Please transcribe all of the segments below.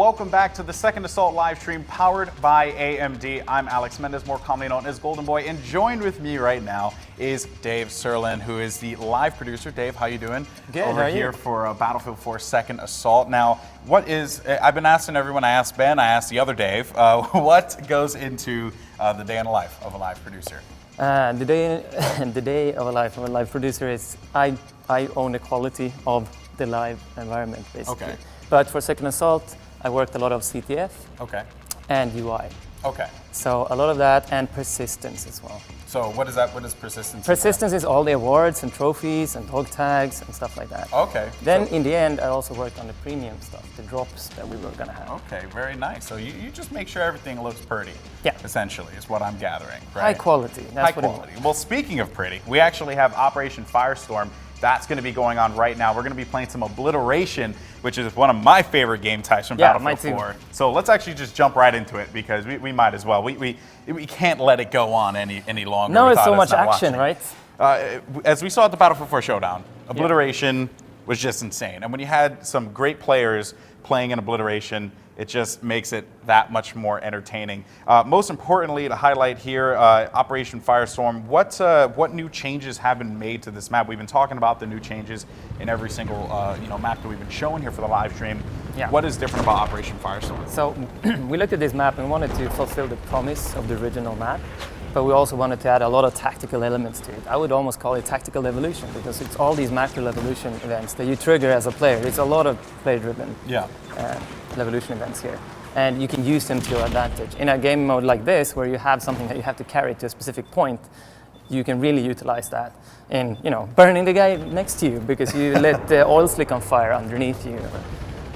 welcome back to the Second Assault live stream powered by AMD. I'm Alex Mendez, more commonly known as Golden Boy, and joined with me right now is Dave Serlin, who is the live producer. Dave, how you doing? Good. Over here for Battlefield 4 Second Assault. Now, I've been asking everyone, I asked Ben, I asked the other Dave, what goes into the day in the life of a live producer? The day of a live producer is I own the quality of the live environment, basically. Okay. But for Second Assault, I worked a lot of CTF and UI. Okay. So a lot of that and persistence as well. So what is that? What is persistence? Persistence is all the awards and trophies and dog tags and stuff like that. Okay. Then in the end, I also worked on the premium stuff, the drops that we were going to have. Okay, very nice. So you just make sure everything looks pretty. Yeah. Essentially, is what I'm gathering. Right? High quality. That's High quality. Well, speaking of pretty, we actually have Operation Firestorm. That's going to be going on right now. We're going to be playing some Obliteration, which is one of my favorite game types from Battlefield 4. So let's actually just jump right into it because we might as well. We can't let it go on any longer. No, it's so much action, right? As we saw at the Battlefield 4 Showdown, Obliteration was just insane. And when you had some great players playing in Obliteration, it just makes it that much more entertaining. Most importantly, to highlight here, Operation Firestorm, what new changes have been made to this map? We've been talking about the new changes in every single map that we've been showing here for the live stream. Yeah. What is different about Operation Firestorm? So we looked at this map and wanted to fulfill the promise of the original map, but we also wanted to add a lot of tactical elements to it. I would almost call it tactical levolution because it's all these macro levolution events that you trigger as a player. It's a lot of player-driven levolution events here, and you can use them to your advantage. In a game mode like this, where you have something that you have to carry to a specific point, you can really utilize that in, burning the guy next to you because you let the oil slick on fire underneath you.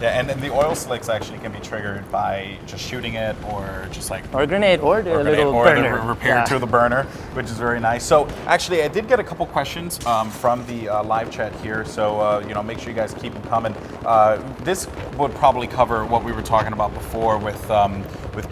Yeah, and the oil slicks actually can be triggered by just shooting it or just like... Or a grenade, or the little burner. Or the repair to the burner, which is very nice. So actually, I did get a couple questions from the live chat here, so make sure you guys keep them coming. This would probably cover what we were talking about before with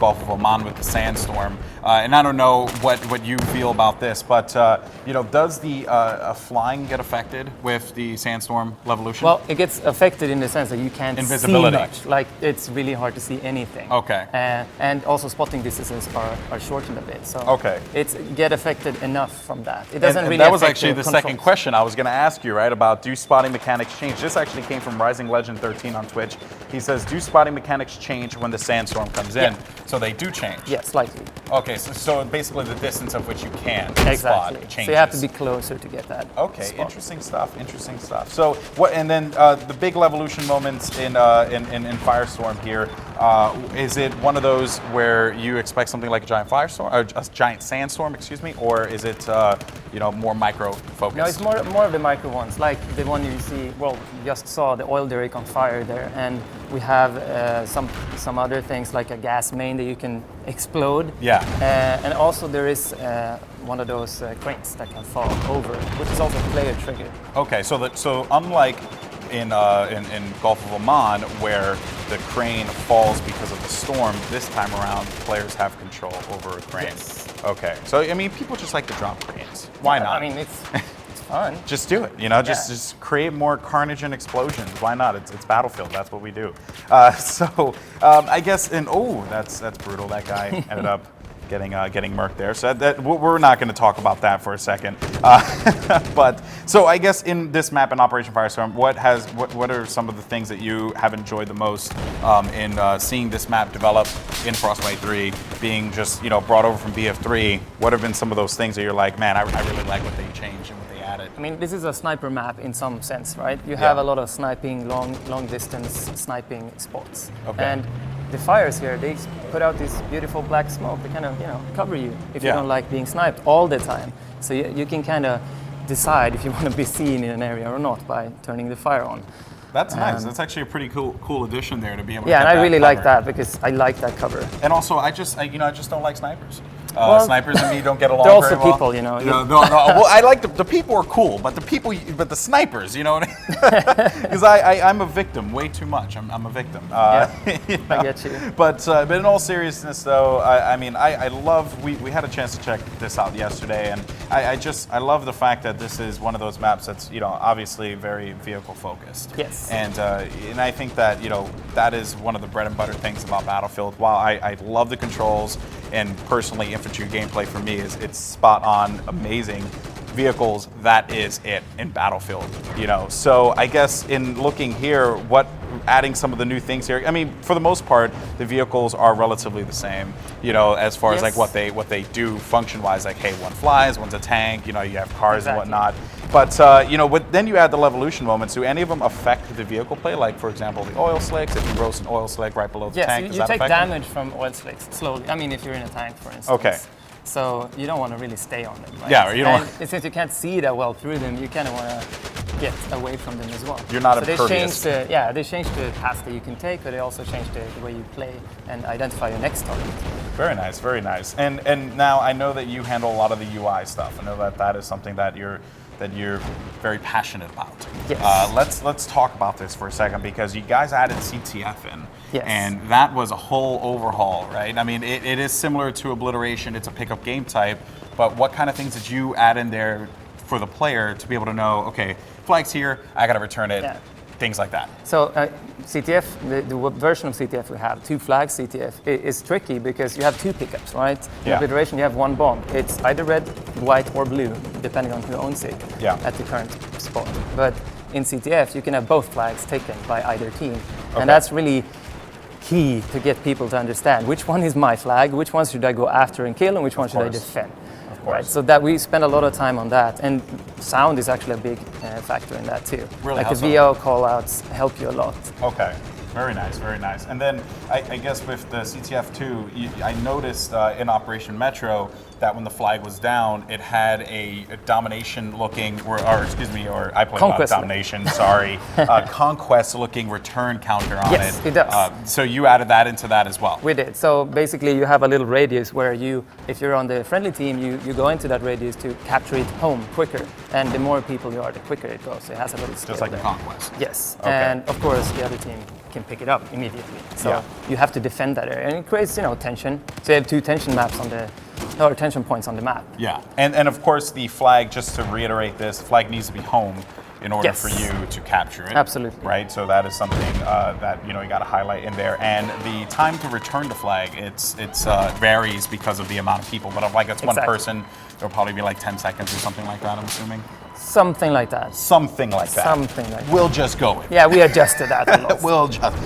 Gulf of Oman, with the sandstorm. And I don't know what you feel about this, but does the flying get affected with the sandstorm levolution? Well, it gets affected in the sense that you can't Invisibility. see much. Like, it's really hard to see anything. Okay. And also spotting distances are shortened a bit. So it's get affected enough from that. It doesn't really that was affect actually the second question I was going to ask you, right? About do spotting mechanics change? This actually came from Rising Legend 13 on Twitch. He says, do spotting mechanics change when the sandstorm comes in? So they do change? Yeah, slightly. Okay, so basically the distance of which you can spot changes. So you have to be closer to get that. Okay, spot. Interesting stuff. So what? And then the big levolution moments in Firestorm here. Is it one of those where you expect something like a giant firestorm, or a giant sandstorm, excuse me, or is it more micro focused? No, it's more of the micro ones, like the one you see. Well, you just saw the oil derrick on fire there, and we have some other things like a gas main that you can explode. Yeah. And also there is one of those cranes that can fall over, which is also player triggered. Okay, so unlike in Gulf of Oman, where the crane falls because of the storm, this time around players have control over a crane. Yes. Okay, so I mean, people just like to drop cranes. Why not? I mean, it's fun. Just do it, just create more carnage and explosions. Why not? It's Battlefield, that's what we do. I guess, that's brutal. That guy ended up getting murked there. So we're not going to talk about that for a second. But so I guess in this map in Operation Firestorm, what are some of the things that you have enjoyed the most in seeing this map develop in Frostbite 3, being just brought over from BF3? What have been some of those things that you're like, man, I really like what they changed and what they added? I mean, this is a sniper map in some sense, right? You have a lot of sniping, long distance sniping spots. Okay. And the fires here, they put out this beautiful black smoke to kind of, cover you if you don't like being sniped all the time. So you can kind of decide if you want to be seen in an area or not by turning the fire on. That's nice. That's actually a pretty cool addition there to be able to and get I really cover. like that because I like that cover. And also, I just don't like snipers. Snipers and me don't get along They're very also well. people, you know. No, well, I like the people are cool, but the snipers, you know what I mean? Because I'm a victim way too much. I'm a victim. You know? I get you. But in all seriousness, though, I love. We had a chance to check this out yesterday, and I love the fact that this is one of those maps that's obviously very vehicle focused. Yes. And I think that that is one of the bread and butter things about Battlefield. While I love the controls, and personally infantry gameplay for me is it's spot on, amazing vehicles. That is it in Battlefield. So I guess in looking here, adding some of the new things here. I mean, for the most part, the vehicles are relatively the same. As far as like what they do function-wise. Like, hey, one flies, one's a tank. You have cars and whatnot. But then you add the levolution moments. Do any of them affect the vehicle play? Like, for example, the oil slicks. If you roast an oil slick right below the tank, you take damage from oil slicks slowly. I mean, if you're in a tank, for instance. Okay. So you don't want to really stay on them, right? Yeah, or you don't. And since you can't see that well through them, you kind of want to get away from them as well. You're not impervious. impervious. They changed the path that you can take, but they also changed the way you play and identify your next target. Very nice, very nice. And now I know that you handle a lot of the UI stuff. I know that is something that you're very passionate about. Yes. Let's talk about this for a second, because you guys added CTF in. Yes. And that was a whole overhaul, right? I mean, it is similar to Obliteration. It's a pickup game type, but what kind of things did you add in there for the player to be able to know, okay, flag's here, I gotta return it, things like that? So CTF, the version of CTF we have, 2 flags CTF, is tricky because you have 2 pickups, right? In Obliteration, you have 1 bomb. It's either red, white, or blue, depending on who owns it at the current spot. But in CTF, you can have both flags taken by either team. And that's really key to get people to understand which one is my flag, which one should I go after and kill, and which one should I defend. Right, so that we spend a lot of time on that, and sound is actually a big factor in that too. Really, like the VO callouts help you a lot. Okay, very nice, very nice. And then I guess with the CTF2, I noticed in Operation Metro that when the flag was down, it had a domination-looking, or I played Conquest domination. Sorry, conquest-looking return counter on it. Yes, it does. So you added that into that as well. We did. So basically, you have a little radius where if you're on the friendly team, you go into that radius to capture it home quicker. And the more people you are, the quicker it goes. So it has a little scale. Just like there. the conquest. Yes, Okay. and of course the other team can pick it up immediately. So you have to defend that area, and it creates tension. So you have 2 tension maps tension points on the map. Yeah, and of course the flag, just to reiterate this, the flag needs to be home in order for you to capture it. Absolutely. Right, so that is something that you got to highlight in there. And the time to return the flag, it's varies because of the amount of people. But if like it's one person, it'll probably be like 10 seconds or something like that, I'm assuming. Something like that. Something like that. Something like that. We'll just go with it. Yeah, we adjusted that a lot. We'll just.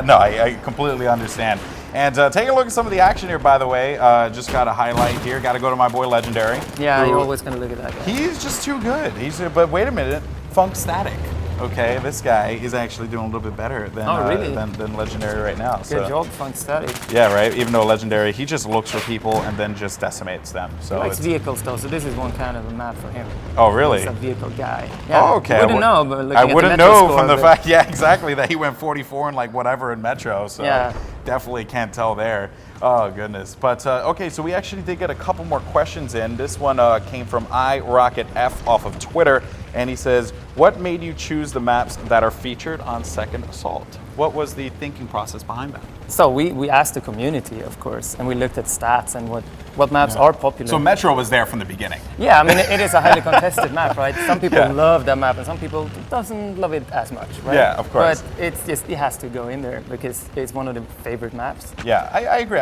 No, I completely understand. And take a look at some of the action here, by the way. Just got a highlight here. Got to go to my boy Legendary. Yeah, you're always going to look at that guy. He's just too good. But wait a minute, Funk Static. Okay, this guy is actually doing a little bit better than than Legendary right now. Good job, Funk Static. Yeah, right. Even though Legendary, he just looks for people and then just decimates them. So he likes vehicles though, so this is one kind of a map for him. Oh, really? He's a vehicle guy. Yeah, oh, okay. I wouldn't know, but looking I at wouldn't the Metro know score, from the fact, exactly, that he went 44 and like whatever in Metro. So definitely can't tell there. Oh, goodness. But, okay, so we actually did get a couple more questions in. This one came from iRocketF off of Twitter, and he says, what made you choose the maps that are featured on Second Assault? What was the thinking process behind that? So we asked the community, of course, and we looked at stats and what maps are popular. So Metro was there from the beginning. Yeah, I mean, it is a highly contested map, right? Some people love that map and some people doesn't love it as much, right? Yeah, of course. But it has to go in there because it's one of the favorite maps. Yeah, I agree.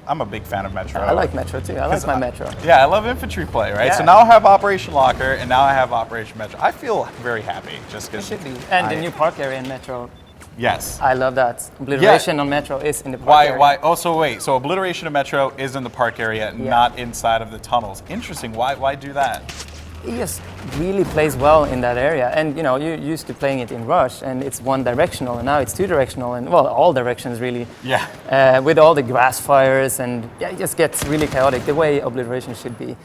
I'm a big fan of Metro. I like Metro too. I like my Metro. Yeah, I love infantry play, right? Yeah. So now I have Operation Locker and now I have Operation Metro. I feel very happy just because. It should be. And the new park area in Metro. Yes. I love that. Obliteration on Metro is in the park area. Why? Oh, so wait. So Obliteration of Metro is in the park area, not inside of the tunnels. Interesting. Why do that? It just really plays well in that area. And you're used to playing it in Rush, and it's one directional, and now it's 2 directional, and all directions really. Yeah. With all the grass fires, and it just gets really chaotic the way Obliteration should be.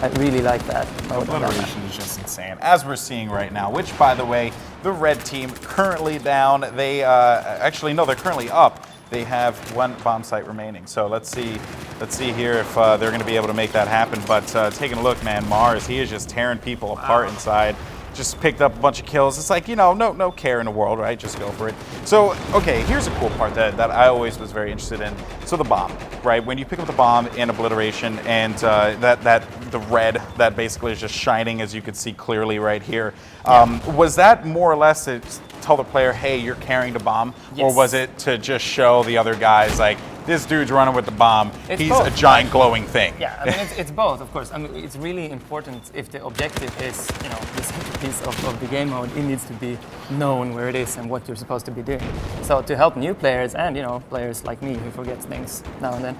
I really like that. Obliteration is just insane, as we're seeing right now, which, by the way, the red team currently down. They they're currently up. They have 1 bomb site remaining. So let's see Let's see here if they're going to be able to make that happen. But taking a look, man, Mars, he is just tearing people apart inside. Just picked up a bunch of kills. It's like, you know, no care in the world, right? Just go for it. So, okay, here's a cool part that I always was very interested in. So the bomb, right? When you pick up the bomb in Obliteration and the red that basically is just shining, as you could see clearly right here, was that more or less to tell the player, hey, you're carrying the bomb? Yes. Or was it to just show the other guys, like, this dude's running with the bomb, he's both. a giant glowing thing? Yeah, I mean, it's both, of course. I mean, it's really important if the objective is, you know, the centerpiece of the game mode, it needs to be known where it is and what you're supposed to be doing. So to help new players and, you know, players like me who forgets things now and then,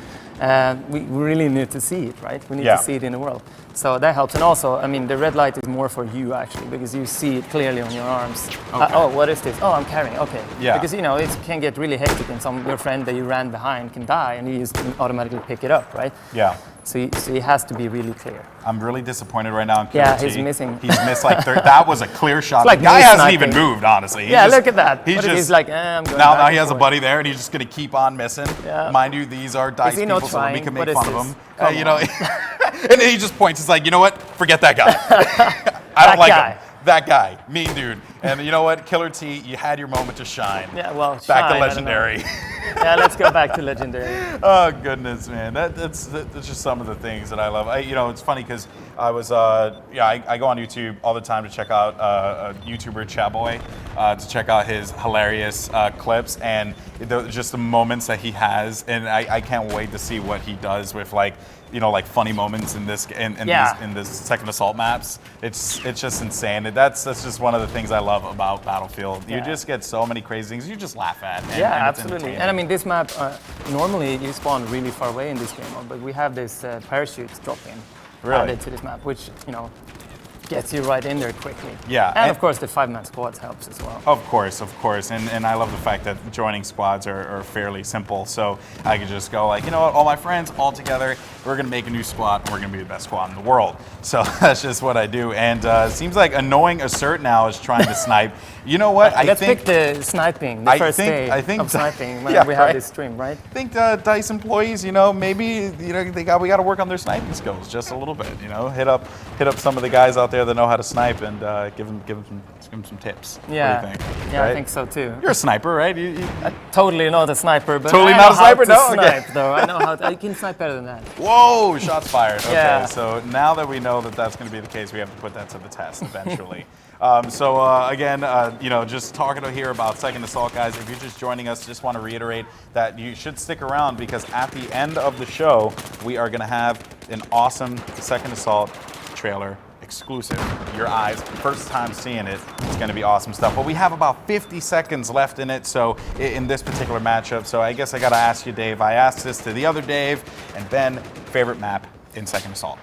we really need to see it, right? We need to see it in the world. So that helps. And also, I mean, the red light is more for you, actually, because you see it clearly on your arms. Okay. Oh, what is this? Oh, I'm carrying, okay. Yeah. Because, you know, it can get really hectic and your friend that you ran behind can die and you just automatically pick it up, right? Yeah. So it has to be really clear. I'm really disappointed right now in Yeah, Killer he's T. missing. He's missed like that was a clear shot. Like the guy me hasn't sniping. even moved, honestly. Yeah, look at that. He's like, I'm going now back he and has a forth. buddy there, and he's just going to keep on missing. Yeah. Mind you, these are dice he people, not so we trying? can What make is fun of this? them. Come You know, on. and then he just points. He's like, you know what? Forget that guy. I don't That like guy. him. That guy, mean dude. And you know what, Killer T, you had your moment to shine. Yeah, well, Back shine, to I don't know. legendary. Yeah, let's go back to legendary. Oh goodness, man! That's just some of the things that I love. You know, it's funny because I was, I go on YouTube all the time to check out a YouTuber, Chaboy, to check out his hilarious clips and just the moments that he has, and I can't wait to see what he does with like, you know, like funny moments in this in this second assault maps. It's just insane. That's just one of the things I love about Battlefield. You just get so many crazy things you just laugh at. And, Yeah, and it's absolutely. entertaining. And I mean, this map, normally you spawn really far away in this game mode, but we have this parachute drop-in Really? added to this map, which, you know, gets you right in there quickly. Yeah, And of course, the 5-man squads helps as well. Of course. And I love the fact that joining squads are fairly simple. So I could just go like, you know what, all my friends all together, we're going to make a new squad and we're going to be the best squad in the world. So that's just what I do. And it seems like Annoying Assert now is trying to snipe. You know what? Let's pick the sniping, the first day of sniping when we have this stream, right? I think DICE employees, you know, maybe, you know, we got to work on their sniping skills just a little bit. You know, hit up some of the guys out there that know how to snipe and give them some tips. Yeah, what do you think? yeah, Right? I think so too. You're a sniper, right? Totally not a sniper, but Totally I not know a sniper? how to No? Okay. snipe, though. I know how to, I can snipe better than that. Whoa, shots fired. Okay, Yeah. so now that we know that that's going to be the case, we have to put that to the test eventually. Again, you know, just talking here about Second Assault, guys. If you're just joining us, just want to reiterate that you should stick around because at the end of the show, we are going to have an awesome Second Assault trailer exclusive. Your eyes, first time seeing it, it's going to be awesome stuff. But we have about 50 seconds left in it, so in this particular matchup. So I guess I got to ask you, Dave. I asked this to the other Dave and Ben. Favorite map in Second Assault?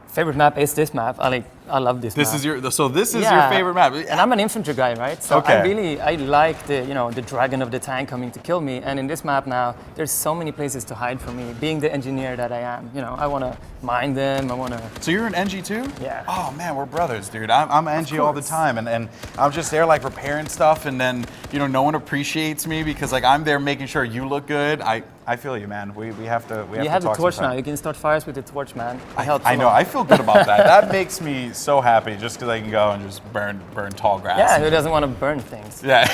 Favorite map is this map. I love this map. This is your favorite map. And I'm an infantry guy, right? So Okay. I like the dragon of the tank coming to kill me. And in this map now, there's so many places to hide from me. Being the engineer that I am, you know, I want to mine them. I want to. So you're an NG too? Yeah. Oh man, we're brothers, dude. I'm an NG all the time, and I'm just there like repairing stuff, and then you know no one appreciates me because like I'm there making sure you look good. I feel you, man. We have to You have the torch now. You can start fires with the torch, man. It helps I a know. lot. I feel good about that. That makes me so happy just because I can go and just burn tall grass. Yeah, who doesn't want to burn things? Yeah.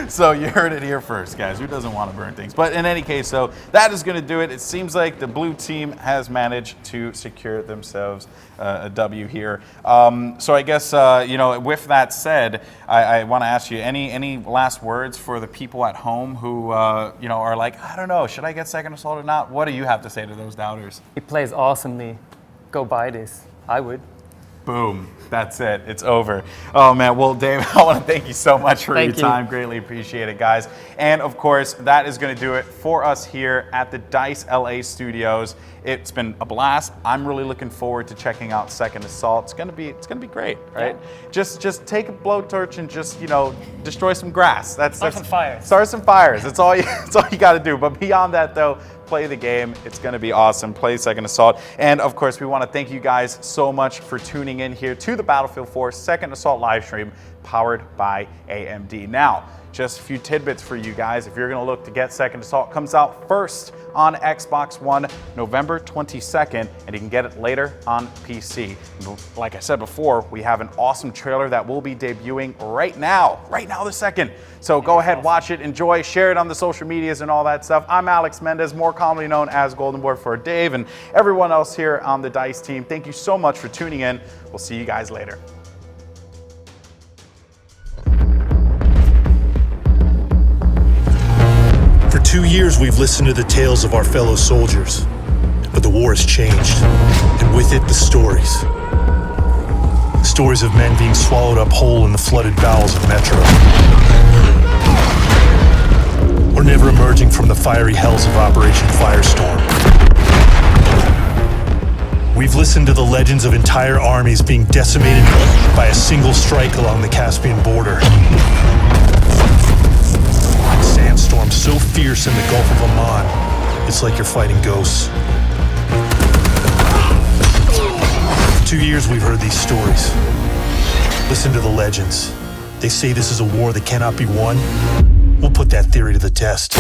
So you heard it here first, guys. Who doesn't want to burn things? But in any case, so that is going to do it. It seems like the blue team has managed to secure themselves a W here. So I guess, you know, with that said, I want to ask you, any last words for the people at home who, you know, are like, I don't know, should I get Second Assault or not? What do you have to say to those doubters? It plays awesomely. Go buy this. I would. Boom. That's it. It's over. Oh, man. Well, Dave, I want to thank you so much for your Thank you. time. Greatly appreciate it, guys. And, of course, that is going to do it for us here at the DICE LA studios. It's been a blast. I'm really looking forward to checking out Second Assault. It's going to be great, right? Yeah. Just take a blowtorch and just, you know, destroy some grass. Start some fires. Start some fires. That's all you got to do. But beyond that, though, play the game. It's going to be awesome. Play Second Assault. And of course, we want to thank you guys so much for tuning in here to the Battlefield 4 Second Assault live stream, powered by AMD. Now, just a few tidbits for you guys. If you're gonna look to get Second Assault, comes out first on Xbox One, November 22nd, and you can get it later on PC. Like I said before, we have an awesome trailer that will be debuting right now this second. So go ahead, watch it, enjoy, share it on the social medias and all that stuff. I'm Alex Mendez, more commonly known as Golden Boy for Dave, and everyone else here on the DICE team. Thank you so much for tuning in. We'll see you guys later. For 2 years, we've listened to the tales of our fellow soldiers, but the war has changed, and with it, the stories. Stories of men being swallowed up whole in the flooded bowels of Metro, or never emerging from the fiery hells of Operation Firestorm. We've listened to the legends of entire armies being decimated by a single strike along the Caspian border. Sandstorm so fierce in the Gulf of Oman, it's like you're fighting ghosts. For 2 years we've heard these stories. Listen to the legends. They say this is a war that cannot be won. We'll put that theory to the test.